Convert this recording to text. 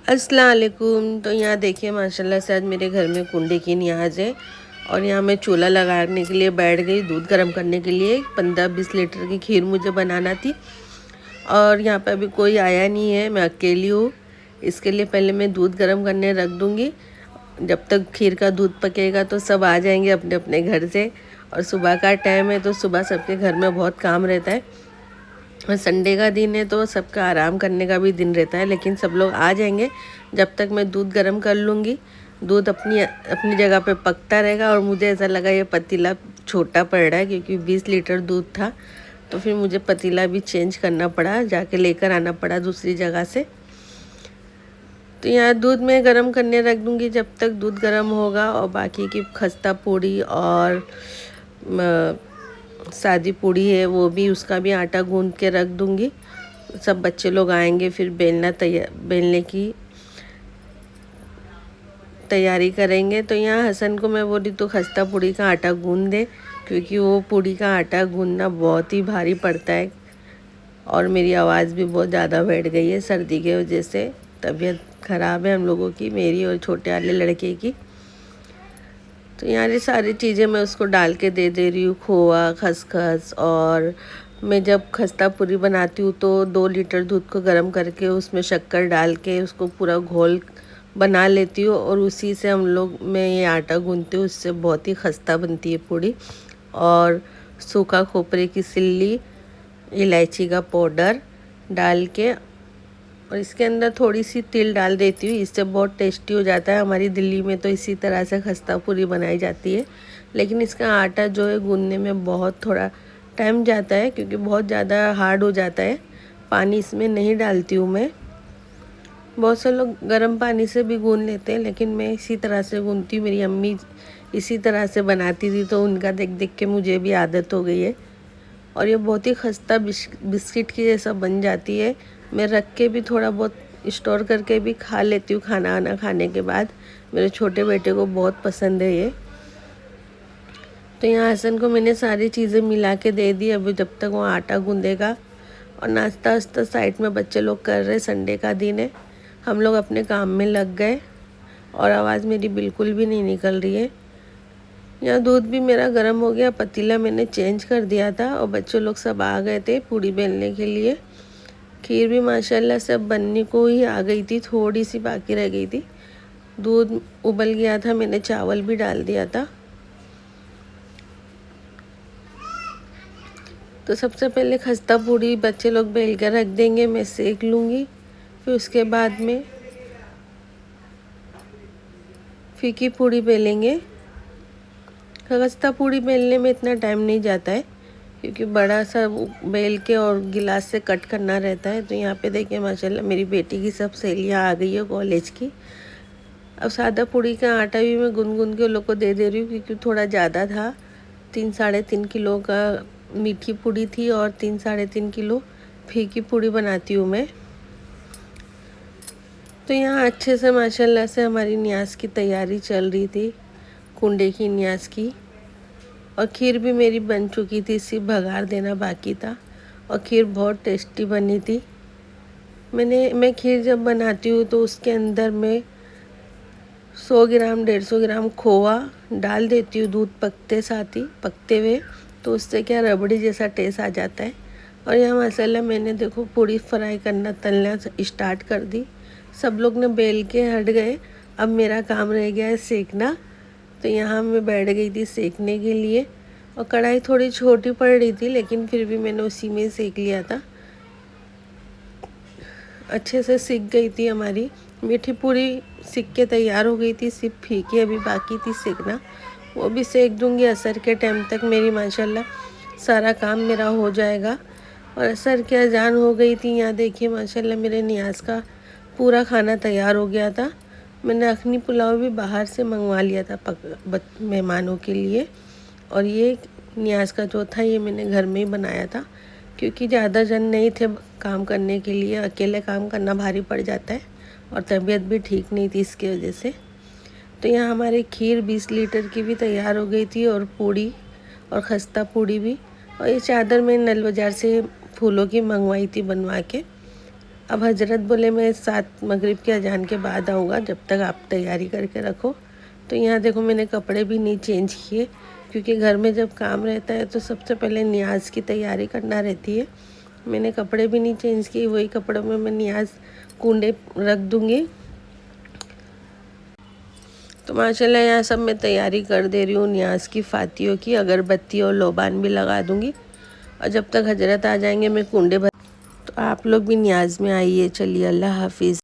अस्सलाम वालेकुम। तो यहाँ देखिए माशाल्लाह से आज मेरे घर में कुंडे की नियाज है और यहाँ मैं चूल्हा लगाने के लिए बैठ गई दूध गर्म करने के लिए। 15-20 लीटर की खीर मुझे बनाना थी और यहाँ पे अभी कोई आया नहीं है, मैं अकेली हूँ। इसके लिए पहले मैं दूध गर्म करने रख दूँगी। जब तक खीर का दूध पकेगा तो सब आ जाएंगे अपने अपने घर से। और सुबह का टाइम है तो सुबह सबके घर में बहुत काम रहता है और संडे का दिन है तो सबका आराम करने का भी दिन रहता है, लेकिन सब लोग आ जाएंगे। जब तक मैं दूध गर्म कर लूँगी, दूध अपनी अपनी जगह पे पकता रहेगा। और मुझे ऐसा लगा ये पतीला छोटा पड़ रहा है क्योंकि 20 लीटर दूध था, तो फिर मुझे पतीला भी चेंज करना पड़ा, जाके लेकर आना पड़ा दूसरी जगह से। तो यहाँ दूध में गर्म करने रख दूँगी जब तक दूध गर्म होगा। और बाकी की खस्ता पूड़ी और सादी पूड़ी है वो भी, उसका भी आटा गूंद के रख दूँगी। सब बच्चे लोग आएंगे फिर बेलने की तैयारी करेंगे। तो यहाँ हसन को मैं बोली तो खस्ता पूड़ी का आटा गूंद दे, क्योंकि वो पूड़ी का आटा गूंदना बहुत ही भारी पड़ता है। और मेरी आवाज़ भी बहुत ज़्यादा बैठ गई है सर्दी के वजह से, तबीयत ख़राब है हम लोगों की, मेरी और छोटे वाले लड़के की। तो यहाँ ये सारी चीज़ें मैं उसको डाल के दे रही हूँ, खोआ, खसखस। और मैं जब खस्ता पूरी बनाती हूँ तो 2 लीटर दूध को गर्म करके उसमें शक्कर डाल के उसको पूरा घोल बना लेती हूँ और उसी से हम लोग मैं ये आटा गूंथती हूँ। उससे बहुत ही खस्ता बनती है पूड़ी। और सूखा खोपरे की सिल्ली, इलायची का पाउडर डाल के और इसके अंदर थोड़ी सी तिल डाल देती हूँ, इससे बहुत टेस्टी हो जाता है। हमारी दिल्ली में तो इसी तरह से खस्ता पूरी बनाई जाती है, लेकिन इसका आटा जो है गूंदने में बहुत थोड़ा टाइम जाता है क्योंकि बहुत ज़्यादा हार्ड हो जाता है। पानी इसमें नहीं डालती हूँ मैं। बहुत से लोग गर्म पानी से भी गूंद लेते हैं, लेकिन मैं इसी तरह से गूंदती हूँ। मेरी अम्मी इसी तरह से बनाती थी तो उनका देख देख के मुझे भी आदत हो गई है। और ये बहुत ही खस्ता बिस्किट की जैसा बन जाती है। मैं रख के भी थोड़ा बहुत स्टोर करके भी खा लेती हूँ खाना वाना खाने के बाद। मेरे छोटे बेटे को बहुत पसंद है ये। तो यहाँ हसन को मैंने सारी चीज़ें मिला के दे दी। अभी जब तक वो आटा गूंदेगा और नाश्ता वास्ता साइड में बच्चे लोग कर रहे, संडे का दिन है, हम लोग अपने काम में लग गए। और आवाज़ मेरी बिल्कुल भी नहीं निकल रही है। यहाँ दूध भी मेरा गर्म हो गया, पतीला मैंने चेंज कर दिया था और बच्चे लोग सब आ गए थे पूड़ी बेलने के लिए। खीर भी माशाल्लाह सब बनने को ही आ गई थी, थोड़ी सी बाकी रह गई थी। दूध उबल गया था, मैंने चावल भी डाल दिया था। तो सबसे पहले खस्ता पूड़ी बच्चे लोग बेल कर रख देंगे, मैं सेक लूँगी। फिर उसके बाद में फीकी पूड़ी बेलेंगे। खस्ता पूड़ी बेलने में इतना टाइम नहीं जाता है क्योंकि बड़ा सा बेल के और गिलास से कट करना रहता है। तो यहाँ पे देखिए माशाल्लाह मेरी बेटी की सब सहेलियाँ आ गई है कॉलेज की। अब सादा पूड़ी का आटा भी मैं गुनगुन के उन लोग को दे रही हूँ क्योंकि थोड़ा ज़्यादा था। 3-3.5 किलो का मीठी पूड़ी थी और 3-3.5 किलो फीकी पूड़ी बनाती हूँ मैं। तो यहाँ अच्छे से माशाल्लाह से हमारी न्याज की तैयारी चल रही थी, कुंडे की न्याज की। और खीर भी मेरी बन चुकी थी, सिर्फ भगार देना बाकी था। और खीर बहुत टेस्टी बनी थी। मैं खीर जब बनाती हूँ तो उसके अंदर मैं 100 ग्राम 150 ग्राम खोआ डाल देती हूँ दूध पकते हुए, तो उससे क्या रबड़ी जैसा टेस्ट आ जाता है। और यहाँ मसाला मैंने देखो पूड़ी फ्राई करना तलना स्टार्ट कर दी। सब लोग ने बेल के हट गए, अब मेरा काम रह गया है सेकना। तो यहाँ मैं बैठ गई थी सेकने के लिए। और कढ़ाई थोड़ी छोटी पड़ रही थी लेकिन फिर भी मैंने उसी में सेक लिया था। अच्छे से सिक गई थी हमारी मीठी पूरी, सिक के तैयार हो गई थी। सिर्फ फीकी अभी बाकी थी सेकना, वो भी सेक दूंगी। असर के टाइम तक मेरी माशाल्लाह सारा काम मेरा हो जाएगा। और असर की अजान हो गई थी। यहाँ देखिए माशाल्लाह मेरे नियाज का पूरा खाना तैयार हो गया था। मैंने अखनी पुलाव भी बाहर से मंगवा लिया था मेहमानों के लिए। और ये नियाज का जो था ये मैंने घर में ही बनाया था क्योंकि ज़्यादा जन नहीं थे काम करने के लिए, अकेले काम करना भारी पड़ जाता है और तबीयत भी ठीक नहीं थी इसकी वजह से। तो यहाँ हमारी खीर 20 लीटर की भी तैयार हो गई थी और पूड़ी और खस्ता पूड़ी भी। और ये चादर मैं नल बाज़ार से फूलों की मंगवाई थी बनवा के। अब हजरत बोले मैं 7 मगरिब के अजान के बाद आऊँगा, जब तक आप तैयारी करके रखो। तो यहाँ देखो मैंने कपड़े भी नहीं चेंज किए, क्योंकि घर में जब काम रहता है तो सबसे पहले नियाज़ की तैयारी करना रहती है। मैंने कपड़े भी नहीं चेंज किए, वही कपड़ों में मैं नियाज़ कूंडे रख दूँगी। तो माशाल्लाह यहाँ सब मैं तैयारी कर दे रही हूँ नियाज़ की, फातियों की, अगरबत्ती और लोबान भी लगा दूँगी। और जब तक हजरत आ जाएंगे मैं कुंडे भर। तो आप लोग भी नियाज़ में आइए। चलिए, अल्लाह हाफिज़।